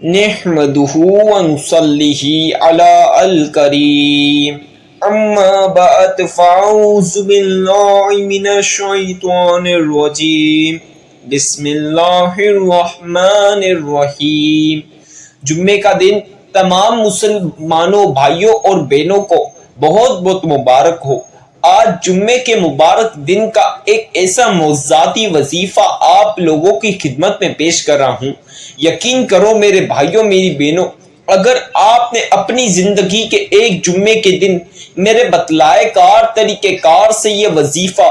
نحمده ونصلي على الكريم اما بعد فاعوذ بالله من الشیطان الرجیم بسم اللہ الرحمن الرحیم۔ جمعے کا دن تمام مسلمانوں بھائیوں اور بہنوں کو بہت بہت مبارک ہو۔ آج جمعے کے مبارک دن کا ایک ایسا موضوعاتی وظیفہ آپ لوگوں کی خدمت میں پیش کر رہا ہوں۔ یقین کرو میرے بھائیوں میری بہنوں، اگر آپ نے اپنی زندگی کے ایک جمعے کے دن میرے بتلائے کار طریقہ کار سے یہ وظیفہ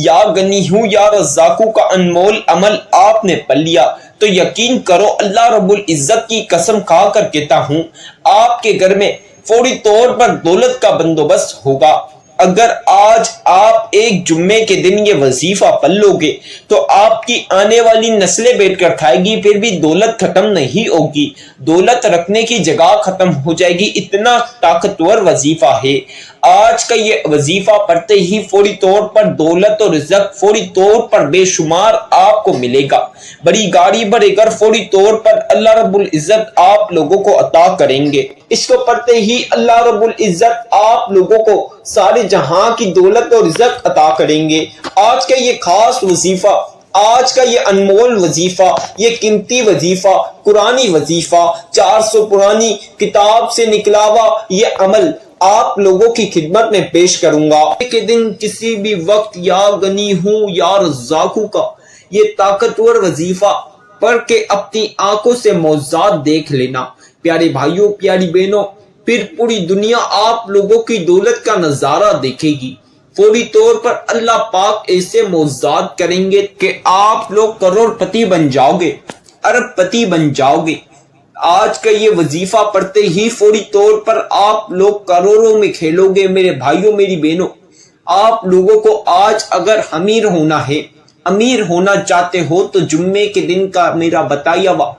یا غنی ہوں یا رزاقوں کا انمول عمل آپ نے پڑھ لیا تو یقین کرو اللہ رب العزت کی قسم کھا کر کہتا ہوں آپ کے گھر میں فوری طور پر دولت کا بندوبست ہوگا۔ اگر آج آپ ایک جمعے کے دن یہ وظیفہ پڑھ لو گے تو آپ کی آنے والی نسلیں بیٹھ کر کھائے گی پھر بھی دولت ختم نہیں ہوگی، دولت رکھنے کی جگہ ختم ہو جائے گی، اتنا طاقتور وظیفہ ہے۔ آج کا یہ وظیفہ پڑھتے ہی فوری طور پر دولت اور رزق فوری طور پر بے شمار آپ کو ملے گا، بڑی گاڑی بڑے گھر فوری طور پر اللہ رب العزت آپ لوگوں کو عطا کریں گے۔ اس کو پڑھتے ہی اللہ رب العزت آپ لوگوں کو سارے جہاں کی دولت اور رزق عطا کریں گے۔ آج کا یہ خاص وظیفہ، آج کا یہ انمول وظیفہ، یہ قیمتی وظیفہ، قرآنی وظیفہ، 400 پرانی کتاب سے نکلا ہوا یہ عمل آپ لوگوں کی خدمت میں پیش کروں گا۔ کے دن کسی بھی وقت یا غنی ہوں یا رزاقوں کا یہ طاقتور وظیفہ پڑھ کے اپنی آنکھوں سے معجزات دیکھ لینا۔ پیارے بھائیوں پیاری بہنوں، پھر پوری دنیا آپ لوگوں کی دولت کا نظارہ دیکھے گی۔ فوری طور پر اللہ پاک ایسے معجزات کریں گے کہ آپ لوگ کروڑ پتی بن جاؤ گے، ارب پتی بن جاؤ گے۔ آج کا یہ وظیفہ پڑھتے ہی فوری طور پر آپ لوگ کروڑوں میں کھیلو گے۔ میرے بھائیوں میری بہنوں، آپ لوگوں کو آج اگر امیر ہونا ہے، امیر ہونا چاہتے ہو تو جمعے کے دن کا میرا بتایا ہوا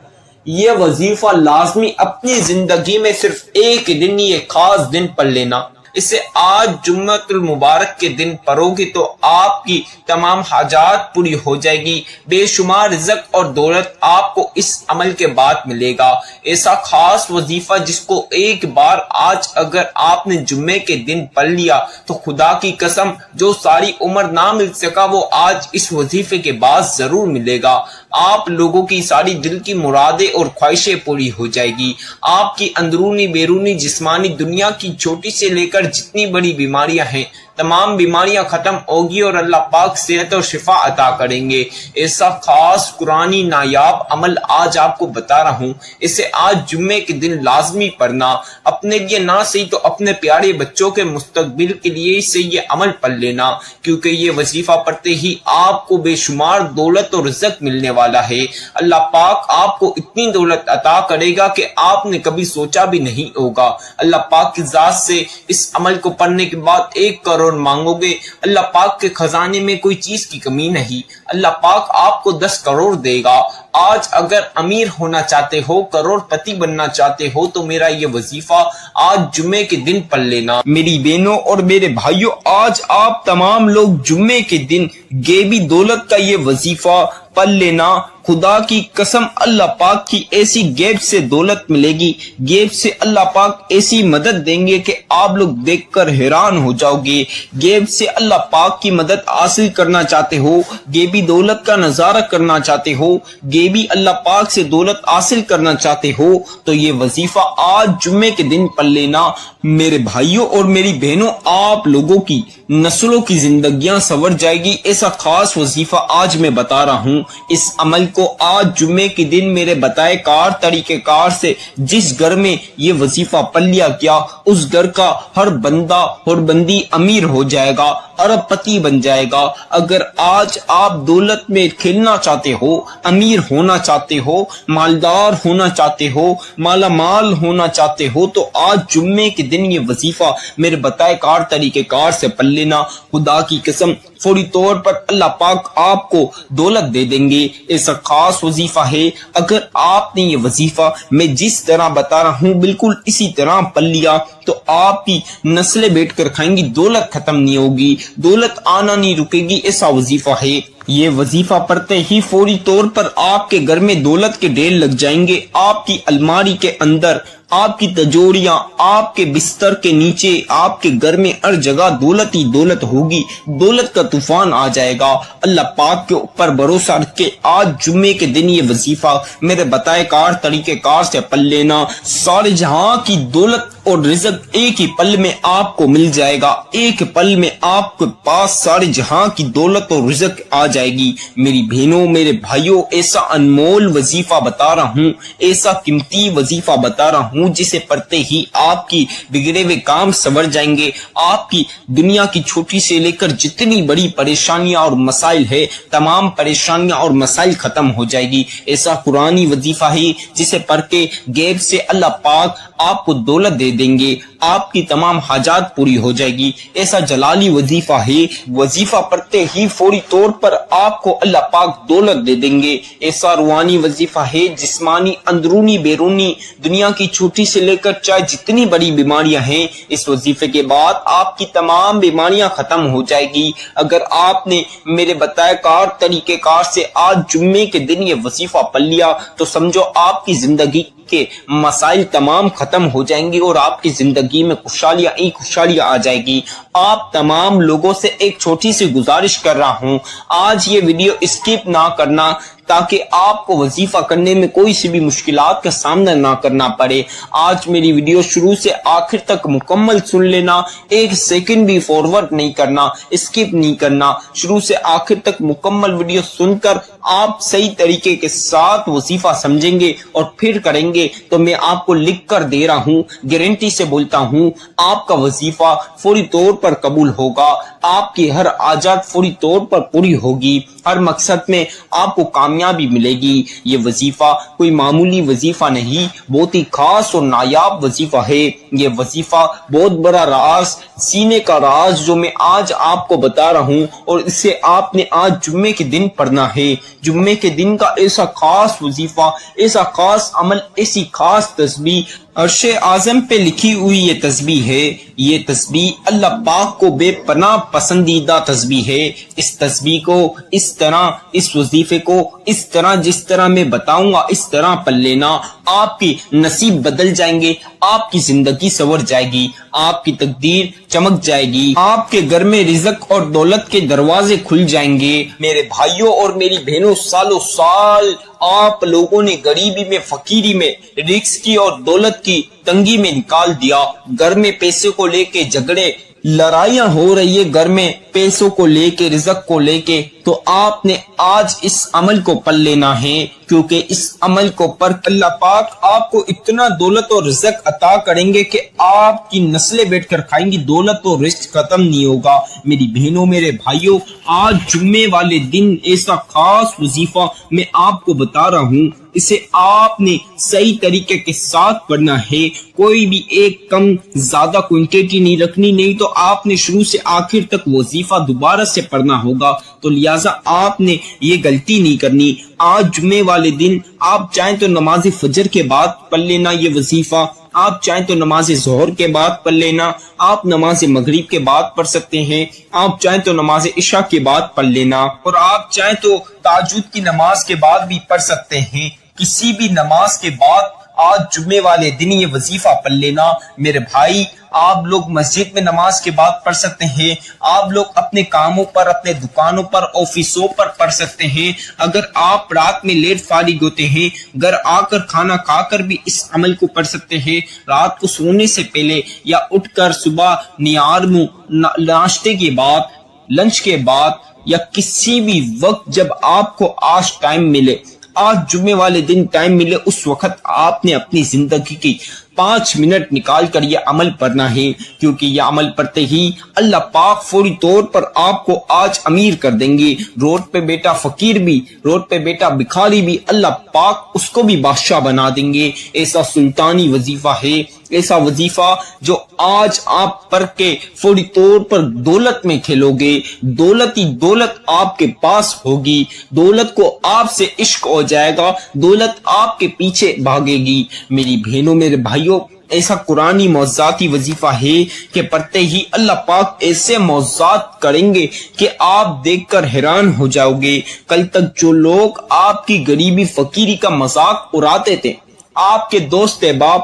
یہ وظیفہ لازمی اپنی زندگی میں صرف ایک دن، یہ خاص دن پڑھ لینا۔ اسے آج جمعۃ المبارک کے دن پڑھو گے تو آپ کی تمام حاجات پوری ہو جائے گی، بے شمار رزق اور دولت آپ کو اس عمل کے بعد ملے گا۔ ایسا خاص وظیفہ جس کو ایک بار آج اگر آپ نے جمعے کے دن پڑھ لیا تو خدا کی قسم جو ساری عمر نہ مل سکا وہ آج اس وظیفے کے بعد ضرور ملے گا۔ آپ لوگوں کی ساری دل کی مرادیں اور خواہشیں پوری ہو جائے گی۔ آپ کی اندرونی بیرونی جسمانی دنیا کی چھوٹی سے لے کر جتنی بڑی بیماریاں ہیں تمام بیماریاں ختم ہوگی اور اللہ پاک صحت اور شفا عطا کریں گے۔ ایسا خاص قرآنی نایاب عمل آج آپ کو بتا رہا ہوں، اسے آج جمعے کے دن لازمی پڑھنا، اپنے لیے نہ صحیح تو اپنے پیارے بچوں کے مستقبل کے لیے سے یہ عمل پڑھ لینا، کیونکہ یہ وظیفہ پڑھتے ہی آپ کو بے شمار دولت اور رزق ملنے والا ہے۔ اللہ پاک آپ کو اتنی دولت عطا کرے گا کہ آپ نے کبھی سوچا بھی نہیں ہوگا۔ اللہ پاک کی ذات سے اس عمل کو پڑھنے کے بعد 1 کروڑ مانگو گے، اللہ پاک کے خزانے میں کوئی چیز کی کمی نہیں، اللہ پاک آپ کو 10 کروڑ دے گا۔ آج اگر امیر ہونا چاہتے ہو، کروڑ پتی بننا چاہتے ہو تو میرا یہ وظیفہ آج جمعے کے دن پڑھ لینا۔ میری بہنوں اور میرے بھائیوں، آج آپ تمام لوگ جمعے کے دن غیبی دولت کا یہ وظیفہ پڑھ لینا۔ خدا کی قسم اللہ پاک کی ایسی غیب سے دولت ملے گی، غیب سے اللہ پاک ایسی مدد دیں گے کہ آپ لوگ دیکھ کر حیران ہو جاؤ گے۔ غیب سے اللہ پاک کی مدد حاصل کرنا چاہتے ہو، غیبی دولت کا نظارہ کرنا چاہتے ہو، غیبی اللہ پاک سے دولت حاصل کرنا چاہتے ہو تو یہ وظیفہ آج جمعے کے دن پڑھ لینا۔ میرے بھائیوں اور میری بہنوں، آپ لوگوں کی نسلوں کی زندگیاں سنور جائے گی۔ ایسا خاص وظیفہ آج میں بتا رہا ہوں، اس عمل کو آج جمعے کے دن میرے بتائے کار طریقہ کار سے جس گھر میں یہ وظیفہ پڑھ لیا گیا اس گھر کا ہر بندہ اور بندی امیر ہو جائے گا، ارب پتی بن جائے گا۔ اگر آج آپ دولت میں کھیلنا چاہتے ہو، امیر ہونا چاہتے ہو، مالدار ہونا چاہتے ہو، مالا مال ہونا چاہتے ہو تو آج جمعے کے دن یہ وظیفہ میرے بتائے کار طریقہ کار سے پڑھ لینا۔ خدا کی قسم فوری طور پر اللہ پاک آپ کو دولت دے دیں گے۔ ایسا خاص وظیفہ ہے، اگر آپ نے یہ وظیفہ میں جس طرح بتا رہا ہوں بالکل اسی طرح پڑھ لیا تو آپ کی نسلیں بیٹھ کر کھائیں گی، دولت ختم نہیں ہوگی، دولت آنا نہیں رکے گی۔ ایسا وظیفہ ہے۔ یہ وظیفہ پڑھتے ہی فوری طور پر آپ کے گھر میں دولت کے ڈھیر لگ جائیں گے. آپ کی الماری کے اندر، آپ کی تجوریاں، آپ کے بستر کے نیچے، آپ کے گھر میں ہر جگہ دولت ہی دولت ہوگی. دولت کا طوفان آ جائے گا. اللہ پاک کے اوپر بھروسہ رکھ کے آج جمعے کے دن یہ وظیفہ میرے بتائے کار طریقہ کار سے پڑھ لینا. سارے جہاں کی دولت اور رزق ایک ہی پل میں آپ کو مل جائے گا. ایک پل میں آپ کے پاس سارے جہاں کی دولت اور رزق آ جائے گی. میری بہنوں، میرے بھائیوں، ایسا انمول وظیفہ بتا رہا ہوں، ایسا قیمتی وظیفہ بتا رہا ہوں جسے پڑھتے ہی آپ کی بگڑے ہوئے کام سنور جائیں گے. آپ کی دنیا کی چھوٹی سے لے کر جتنی بڑی پریشانیاں اور مسائل ہے، تمام پریشانیاں اور مسائل ختم ہو جائے گی. ایسا قرآنی وظیفہ ہے جسے پڑھ کے غیب سے اللہ پاک آپ کو دولت دے دیں گے، آپ کی تمام حاجات پوری ہو جائے گی. ایسا جلالی وظیفہ ہے، وظیفہ پڑھتے ہی فوری طور پر آپ کو اللہ پاک دولت دے دیں گے. ایسا روحانی وظیفہ ہے، جسمانی، اندرونی، بیرونی، دنیا کی چھوٹی سے لے کر چاہے جتنی بڑی بیماریاں ہیں، اس وظیفے کے بعد آپ کی تمام بیماریاں ختم ہو جائے گی. اگر آپ نے میرے بتائے کار طریقہ کار سے آج جمعے کے دن یہ وظیفہ پڑھ لیا تو سمجھو آپ کی زندگی کے مسائل تمام ختم ہو جائیں گے اور آپ کی زندگی میں خوشحالیاں ہی خوشحالیاں آ جائے گی. آپ تمام لوگوں سے ایک چھوٹی سی گزارش کر رہا ہوں، آج یہ ویڈیو اسکپ نہ کرنا تاکہ آپ کو وظیفہ کرنے میں کوئی سی بھی مشکلات کا سامنا نہ کرنا پڑے. آج میری ویڈیو شروع سے آخر تک مکمل سن لینا، ایک سیکنڈ بھی فارورڈ نہیں کرنا، اسکپ نہیں کرنا. شروع سے آخر تک مکمل ویڈیو سن کر آپ صحیح طریقے کے ساتھ وظیفہ سمجھیں گے اور پھر کریں گے تو میں آپ کو لکھ کر دے رہا ہوں، گارنٹی سے بولتا ہوں، آپ کا وظیفہ فوری طور پر قبول ہوگا. آپ کی ہر حاجات فوری طور پر پوری ہوگی، ہر مقصد میں آپ کو کامیابی ملے گی. یہ وظیفہ کوئی معمولی وظیفہ نہیں، بہت ہی خاص اور نایاب وظیفہ ہے. یہ وظیفہ بہت بڑا راز، سینے کا راز جو میں آج آپ کو بتا رہا ہوں، اور اسے آپ نے آج جمعے کے دن پڑھنا ہے. جمعے کے دن کا ایسا خاص وظیفہ، ایسا خاص عمل، ایسی خاص تسبیح، عرش اعظم پہ لکھی ہوئی یہ تسبیح ہے. یہ تسبیح اللہ پاک کو بے پناہ پسندیدہ تسبیح ہے. اس تسبیح کو اس طرح، اس وظیفے کو اس طرح جس طرح میں بتاؤں گا اس طرح پڑھ لینا. آپ کی نصیب بدل جائیں گے، آپ کی زندگی سنور جائے گی، آپ کی تقدیر چمک جائے گی، آپ کے گھر میں رزق اور دولت کے دروازے کھل جائیں گے. میرے بھائیوں اور میری بہنوں، سالوں سال آپ لوگوں نے غریبی میں، فقیری میں، رزق کی اور دولت کی تنگی میں نکال دیا. گھر میں پیسے کو لے کے جھگڑے، لڑائیاں ہو رہی ہے گھر میں پیسوں کو لے کے، رزق کو لے کے، تو آپ نے آج اس عمل کو پڑھ لینا ہے، کیونکہ اس عمل کو پڑھ اللہ پاک آپ کو اتنا دولت اور رزق عطا کریں گے کہ آپ کی نسلیں بیٹھ کر کھائیں گی، دولت اور رزق ختم نہیں ہوگا. میری بہنوں، میرے بھائیوں، آج جمعے والے دن ایسا خاص وظیفہ میں آپ کو بتا رہا ہوں، اسے آپ نے صحیح طریقے کے ساتھ پڑھنا ہے. کوئی بھی ایک کم زیادہ کوانٹٹی نہیں رکھنی، نہیں تو آپ نے شروع سے آخر تک وظیفہ دوبارہ سے پڑھنا ہوگا. تو لہٰذا آپ نے یہ غلطی نہیں کرنی. آج جمعے والے دن آپ چاہیں تو نماز فجر کے بعد پڑھ لینا یہ وظیفہ، آپ چاہیں تو نماز ظہر کے بعد پڑھ لینا، آپ نماز مغرب کے بعد پڑھ سکتے ہیں، آپ چاہیں تو نماز عشاء کے بعد پڑھ لینا، اور آپ چاہیں تو تہجد کی نماز کے بعد بھی پڑھ سکتے ہیں. کسی بھی نماز کے بعد آج جمعے والے دن یہ وظیفہ پڑھ لینا. میرے بھائی، آپ لوگ مسجد میں نماز کے بعد پڑھ سکتے ہیں، آپ لوگ اپنے کاموں پر، اپنے دکانوں پر، آفسوں پر پڑھ سکتے ہیں. اگر آپ رات میں لیٹ فارغ ہوتے ہیں، گھر آ کر کھانا کھا کر بھی اس عمل کو پڑھ سکتے ہیں. رات کو سونے سے پہلے یا اٹھ کر صبح نیار منہ ناشتے کے بعد، لنچ کے بعد، یا کسی بھی وقت جب آپ کو آج ٹائم ملے، آج جمعے والے دن ٹائم ملے، اس وقت آپ نے اپنی زندگی کی 5 منٹ نکال کر یہ عمل پڑھنا ہے، کیونکہ یہ عمل پڑھتے ہی اللہ پاک فوری طور پر آپ کو آج امیر کر دیں گے. روڈ پہ بیٹا فقیر بھی، روڈ پہ بیٹا بھکاری بھی، اللہ پاک اس کو بھی بادشاہ بنا دیں گے. ایسا سلطانی وظیفہ ہے، ایسا وظیفہ جو آج آپ پڑھ کے فوری طور پر دولت میں کھیلو گے، دولت ہی دولت آپ کے پاس ہوگی، دولت کو آپ سے عشق ہو جائے گا، دولت آپ کے پیچھے بھاگے گی. میری بہنوں، میرے بھائیوں، ایسا قرآنی معجزاتی وظیفہ ہے کہ پڑھتے ہی اللہ پاک ایسے معجزات کریں گے کہ آپ دیکھ کر حیران ہو جاؤ گے۔ کل تک جو لوگ آپ کی غریبی فقیری کا مذاق اڑاتے تھے، آپ کے دوست احباب،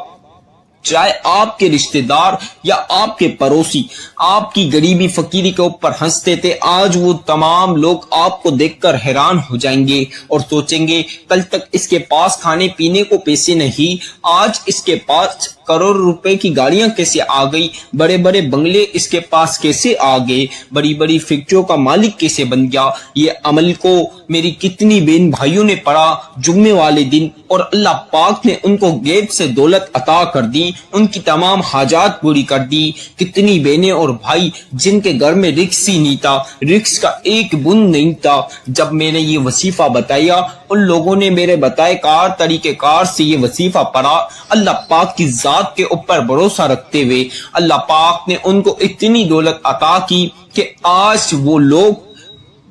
چاہے آپ کے رشتہ دار یا آپ کے پڑوسی، آپ کی غریبی فقیری کے اوپر ہنستے تھے، آج وہ تمام لوگ آپ کو دیکھ کر حیران ہو جائیں گے اور سوچیں گے کل تک اس کے پاس کھانے پینے کو پیسے نہیں، آج اس کے پاس کروڑ روپے کی گاڑیاں کیسے آ گئی، بڑے بڑے بنگلے اس کے پاس کیسے آ گئے، بڑی بڑی فیکٹریوں کا مالک کیسے بن گیا۔ یہ عمل کو میری کتنی بہن بھائیوں نے پڑھا جمعے والے دن، اور اللہ پاک نے ان کو غیب سے دولت عطا کر دی، ان کی تمام حاجات پوری کر دی۔ کتنی بہنیں اور بھائی جن کے گھر میں رکس ہی نہیں تھا، رکس کا ایک بند نہیں تھا، جب میں نے یہ وظیفہ بتایا ان لوگوں نے میرے بتائے طریقہ کار سے یہ وظیفہ پڑھا، اللہ پاک کی ذات کے اوپر بھروسہ رکھتے ہوئے اللہ پاک نے ان کو اتنی دولت عطا کی کہ آج وہ لوگ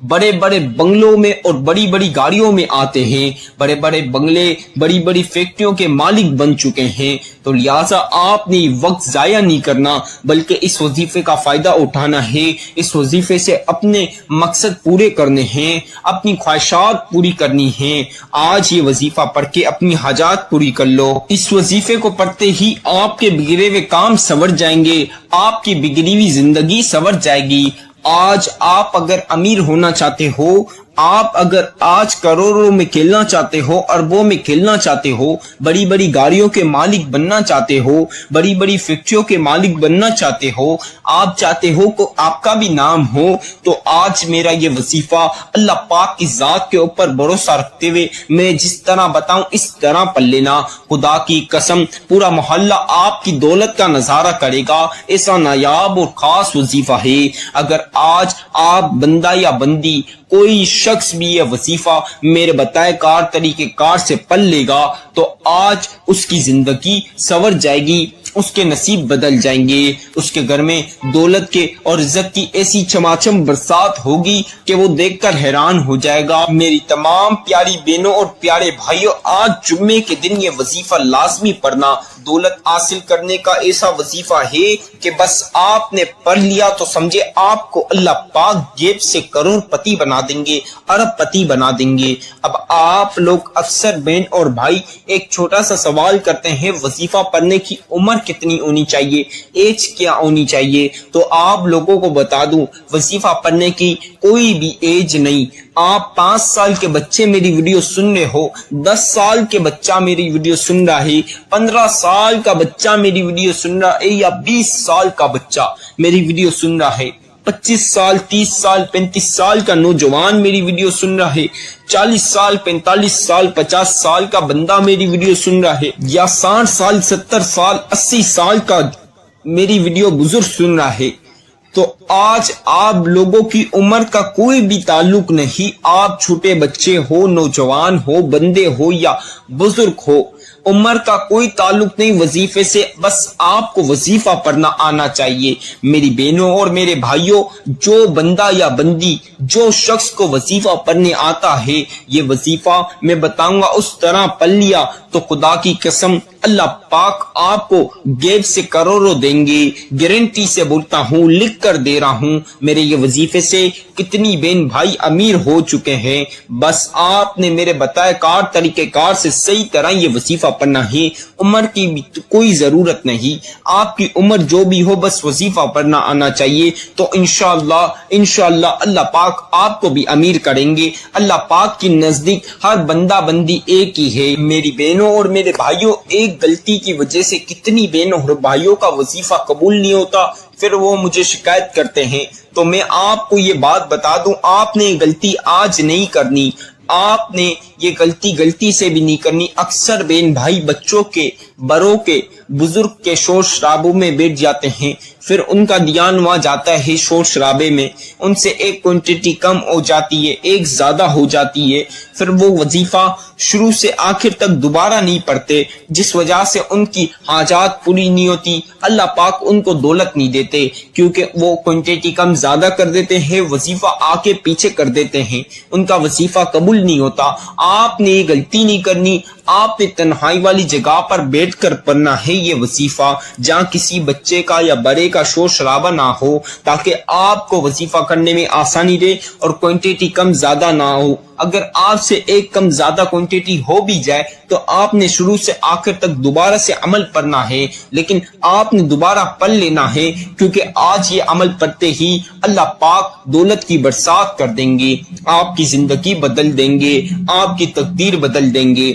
بڑے بڑے بنگلوں میں اور بڑی بڑی گاڑیوں میں آتے ہیں، بڑے بڑے بنگلے، بڑی بڑی فیکٹریوں کے مالک بن چکے ہیں۔ تو لہٰذا آپ نے وقت ضائع نہیں کرنا، بلکہ اس وظیفے کا فائدہ اٹھانا ہے، اس وظیفے سے اپنے مقصد پورے کرنے ہیں، اپنی خواہشات پوری کرنی ہیں۔ آج یہ وظیفہ پڑھ کے اپنی حاجات پوری کر لو۔ اس وظیفے کو پڑھتے ہی آپ کے بگڑے ہوئے کام سنور جائیں گے، آپ کی بگڑی ہوئی زندگی سنور جائے گی۔ آج آپ اگر امیر ہونا چاہتے ہو، آپ اگر آج کروڑوں میں کھیلنا چاہتے ہو، اربوں میں کھیلنا چاہتے ہو، بڑی بڑی گاڑیوں کے مالک بننا چاہتے ہو، بڑی بڑی فیکٹریوں کے مالک بننا چاہتے ہو، آپ چاہتے ہو کہ آپ کا بھی نام ہو، تو آج میرا یہ وظیفہ اللہ پاک کی ذات کے اوپر بھروسہ رکھتے ہوئے میں جس طرح بتاؤں اس طرح پڑھ لینا۔ خدا کی قسم پورا محلہ آپ کی دولت کا نظارہ کرے گا، ایسا نایاب اور خاص وظیفہ ہے۔ اگر آج آپ بندہ یا بندی کوئی شخص بھی یہ وظیفہ میرے بتائے طریقہ کار سے پڑھ لے گا تو آج اس کی زندگی سنور جائے گی، اس کے نصیب بدل جائیں گے، اس کے گھر میں دولت کے اور عزت کی ایسی چماچم برسات ہوگی کہ وہ دیکھ کر حیران ہو جائے گا۔ میری تمام پیاری بہنوں اور پیارے بھائیوں، آج جمعے کے دن یہ وظیفہ لازمی پڑھنا۔ دولت حاصل کرنے کا ایسا وظیفہ ہے کہ بس آپ نے پڑھ لیا تو سمجھے آپ کو اللہ پاک جیب سے کروڑ پتی بنا دیں گے، ارب پتی بنا دیں گے۔ اب آپ لوگ اکثر بہن اور بھائی ایک چھوٹا سا سوال کرتے ہیں، وظیفہ پڑھنے کی عمر کتنی ہونی چاہیے، ایج کیا ہونی چاہیے؟ تو آپ لوگوں کو بتا دوں، وظیفہ پڑھنے کی کوئی بھی ایج نہیں۔ آپ 5 سال کے بچے میری ویڈیو سن رہے ہو، 10 سال کے بچہ میری ویڈیو سن رہا ہے، 15 سال کا بچہ میری ویڈیو سن رہا ہے، یا 20 سال کا بچہ میری ویڈیو سن رہا ہے، 25 سال 30 سال 35 سال کا نوجوان میری ویڈیو سن رہا ہے، 40 سال 45 سال 50 سال کا بندہ میری ویڈیو سن رہا ہے، یا 60 سال 70 سال 80 سال کا میری ویڈیو بزرگ سن رہا ہے۔ تو آج آپ لوگوں کی عمر کا کوئی بھی تعلق نہیں، آپ چھوٹے بچے ہو، نوجوان ہو، بندے ہو یا بزرگ ہو، عمر کا کوئی تعلق نہیں وظیفے سے، بس آپ کو وظیفہ پڑھنا آنا چاہیے۔ میری بہنوں اور میرے بھائیوں، جو بندہ یا بندی، جو شخص کو وظیفہ پڑھنے آتا ہے، یہ وظیفہ میں بتاؤں گا اس طرح پڑھ لیا تو خدا کی قسم اللہ پاک آپ کو غیب سے کروڑوں دیں گے، گارنٹی سے بولتا ہوں، لکھ کر دے رہا ہوں۔ میرے یہ وظیفے سے کتنی بہن بھائی امیر ہو چکے ہیں، بس آپ نے میرے بتائے طریقہ کار سے صحیح طرح یہ وظیفہ پڑھنا ہے۔ عمر کی بھی کوئی ضرورت نہیں، آپ کی عمر جو بھی ہو، بس وظیفہ پڑھنا آنا چاہیے، تو انشاءاللہ اللہ پاک آپ کو بھی امیر کریں گے۔ اللہ پاک کی نزدیک ہر بندہ بندی ایک ہی ہے۔ میری بہنوں اور میرے بھائیوں، ایک غلطی کی وجہ سے کتنی بہنوں اور بھائیوں کا وظیفہ قبول نہیں ہوتا، پھر وہ مجھے شکایت کرتے ہیں۔ تو میں آپ کو یہ بات بتا دوں، آپ نے یہ غلطی آج نہیں کرنی، آپ نے یہ غلطی سے بھی نہیں کرنی۔ اکثر بہن بھائی بچوں کے، بڑوں کے، بزرگ کے شور شرابوں میں بیٹھ جاتے ہیں، پھر ان کا دھیان وہاں جاتا ہے شور شرابے میں، ان سے ایک کوانٹٹی کم ہو جاتی ہے، ایک زیادہ ہو جاتی ہے، پھر وہ وظیفہ شروع سے آخر تک دوبارہ نہیں پڑھتے، جس وجہ سے ان کی حاجات پوری نہیں ہوتی، اللہ پاک ان کو دولت نہیں دیتے، کیونکہ وہ کوانٹٹی کم زیادہ کر دیتے ہیں، وظیفہ آگے پیچھے کر دیتے ہیں، ان کا وظیفہ قبول نہیں ہوتا۔ آپ نے یہ غلطی نہیں کرنی، آپ نے تنہائی والی جگہ پر بیٹھ کر پڑھنا ہے یہ وظیفہ، جہاں کسی بچے کا یا بڑے کا شور شرابہ نہ ہو، تاکہ آپ کو وظیفہ کرنے میں آسانی رہے اور کوانٹٹی کم زیادہ نہ ہو۔ اگر آپ سے ایک کم زیادہ کوانٹٹی ہو بھی جائے تو آپ نے شروع سے آخر تک دوبارہ سے عمل پڑھنا ہے، لیکن آپ نے دوبارہ پڑھ لینا ہے، کیونکہ آج یہ عمل پڑھتے ہی اللہ پاک دولت کی برسات کر دیں گے، آپ کی زندگی بدل دیں گے، آپ کی تقدیر بدل دیں گے۔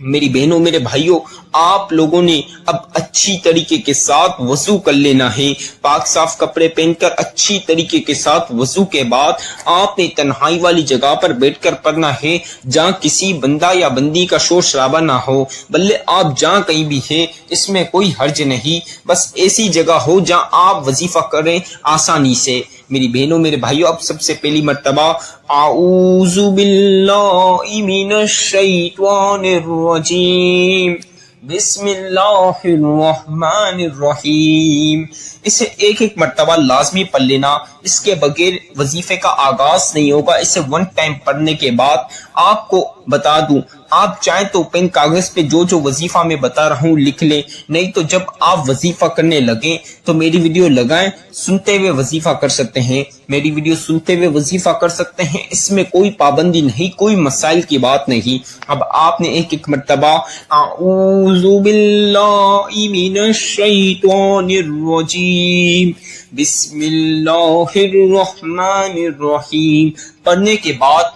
میری بہنوں، میرے بھائیوں، آپ لوگوں نے اب اچھی طریقے کے ساتھ وضو کر لینا ہے، پاک صاف کپڑے پہن کر اچھی طریقے کے ساتھ وضو کے بعد آپ نے تنہائی والی جگہ پر بیٹھ کر پڑھنا ہے، جہاں کسی بندہ یا بندی کا شور شرابہ نہ ہو، بلکہ آپ جہاں کہیں بھی ہیں اس میں کوئی حرج نہیں، بس ایسی جگہ ہو جہاں آپ وظیفہ کریں آسانی سے۔ میری بہنوں، میرے بھائیوں، اب سب سے پہلی مرتبہ اعوذ باللہ من الشیطان الرجیم، بسم اللہ الرحمن الرحیم، اسے ایک ایک مرتبہ لازمی پڑھ لینا، اس کے بغیر وظیفے کا آغاز نہیں ہوگا۔ اسے ون ٹائم پڑھنے کے بعد آپ کو بتا دوں، آپ چاہیں تو پین کاغذ پہ جو جو وظیفہ میں بتا رہا ہوں لکھ لیں، نہیں تو جب آپ وظیفہ کرنے لگیں تو میری ویڈیو لگائیں، سنتے ہوئے وظیفہ کر سکتے ہیں، میری ویڈیو سنتے ہوئے وظیفہ کر سکتے ہیں، اس میں کوئی پابندی نہیں، کوئی مسائل کی بات نہیں۔ اب آپ نے ایک ایک مرتبہ اعوذ باللہ من الشیطان الرجیم، بسم اللہ الرحمن الرحیم پڑھنے کے بعد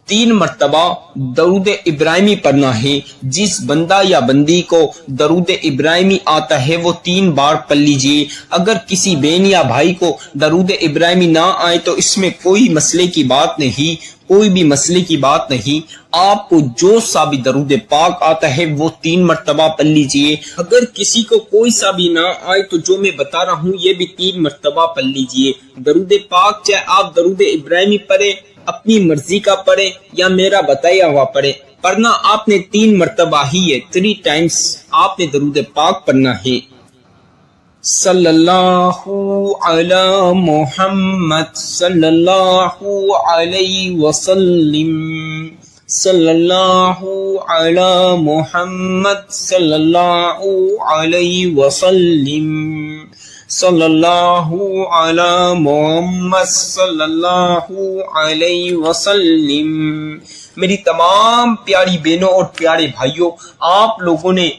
3 مرتبہ درود ابراہیمی پڑھنا ہے۔ جس بندہ یا بندی کو درود ابراہیمی آتا ہے وہ 3 بار پڑھ لیجئے۔ اگر کسی بہن یا بھائی کو درود ابراہیمی نہ آئے تو اس میں کوئی مسئلے کی بات نہیں، کوئی بھی مسئلے کی بات نہیں، آپ کو جو سا بھی درود پاک آتا ہے وہ 3 مرتبہ پڑھ لیجئے۔ اگر کسی کو کوئی سا بھی نہ آئے تو جو میں بتا رہا ہوں یہ بھی 3 مرتبہ پڑھ لیجئے۔ درود پاک چاہے آپ درود ابراہیمی پڑھیں، اپنی مرضی کا پڑھیں یا میرا بتایا ہوا پڑھیں، پڑھنا آپ نے 3 مرتبہ ہی ہے، 3 ٹائمز آپ نے درود پاک پڑھنا ہے۔ صلی اللہ علی محمد صلی اللہ علیہ وسلم، صلی اللہ علی محمد صلی اللہ علیہ وسلم، صلی اللہ علی محمد صلی اللہ علیہ وسلم۔ میری تمام پیاری بہنوں اور پیارے بھائیوں، آپ لوگوں نے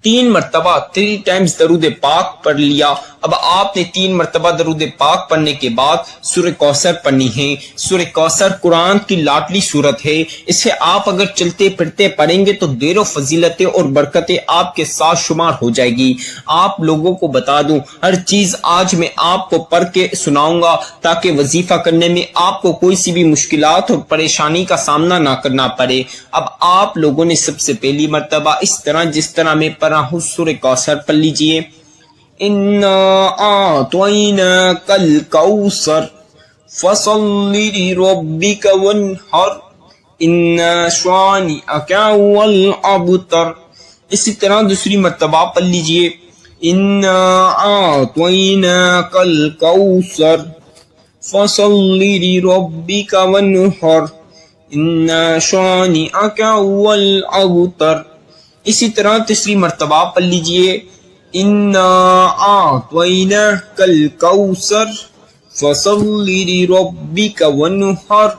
3 مرتبہ 3 ٹائمز درود پاک پڑھ لیا۔ اب آپ نے 3 مرتبہ درود پاک پڑھنے کے بعد سورہ کوثر پڑھنی ہے۔ سورہ کوثر قرآن کی لاڈلی سورت ہے، اسے آپ اگر چلتے پھرتے پڑھیں گے تو دیر و فضیلتیں اور برکتیں آپ کے ساتھ شمار ہو جائے گی۔ آپ لوگوں کو بتا دوں، ہر چیز آج میں آپ کو پڑھ کے سناؤں گا تاکہ وظیفہ کرنے میں آپ کو کوئی سی بھی مشکلات اور پریشانی کا سامنا نہ کرنا پڑے۔ اب آپ لوگوں نے سب سے پہلی مرتبہ اس طرح جس طرح میں پڑھا ہوں سورہ کوثر پڑھ لیجئے۔ اِنَّا أَعْطَيْنَاكَ الْكَوْثَرَ فَصَلِّ لِرَبِّكَ وَانْحَرْ إِنَّ شَانِئَكَ هُوَ الْأَبْتَرُ۔ اسی طرح دوسری مرتبہ پڑھ لیجئے، اِنَّا أَعْطَيْنَاكَ الْكَوْثَرَ فَصَلِّ لِرَبِّكَ وَانْحَرْ إِنَّ شَانِئَكَ هُوَ الْأَبْتَرُ۔ اسی طرح تیسری مرتبہ پڑھ لیجئے، اِنَّا أَعْطَيْنَاكَ الْكَوْثَرَ فَصَلِّ لِرَبِّكَ وَانْحَرْ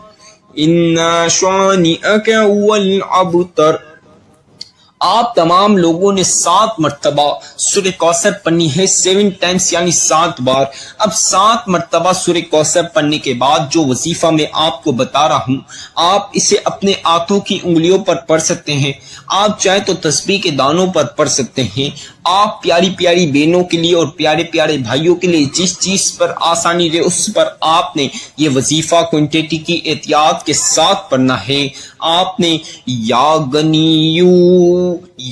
إِنَّ شَانِئَكَ هُوَ الْأَبْتَرُ۔ آپ تمام لوگوں نے 7 مرتبہ سورہ کوثر پڑھنی ہے، 7 ٹائمز یعنی 7 بار۔ اب 7 مرتبہ سورہ کوثر پڑھنے کے بعد جو وظیفہ میں آپ کو بتا رہا ہوں، آپ اسے اپنے ہاتھوں کی انگلیوں پر پڑھ سکتے ہیں، آپ چاہے تو تسبیح کے دانوں پر پڑھ سکتے ہیں۔ آپ پیاری پیاری بہنوں کے لیے اور پیارے پیارے بھائیوں کے لیے جس چیز پر آسانی رہے اس پر آپ نے یہ وظیفہ کوانٹٹی کی احتیاط کے ساتھ پڑھنا ہے۔ آپ نے یا غنیو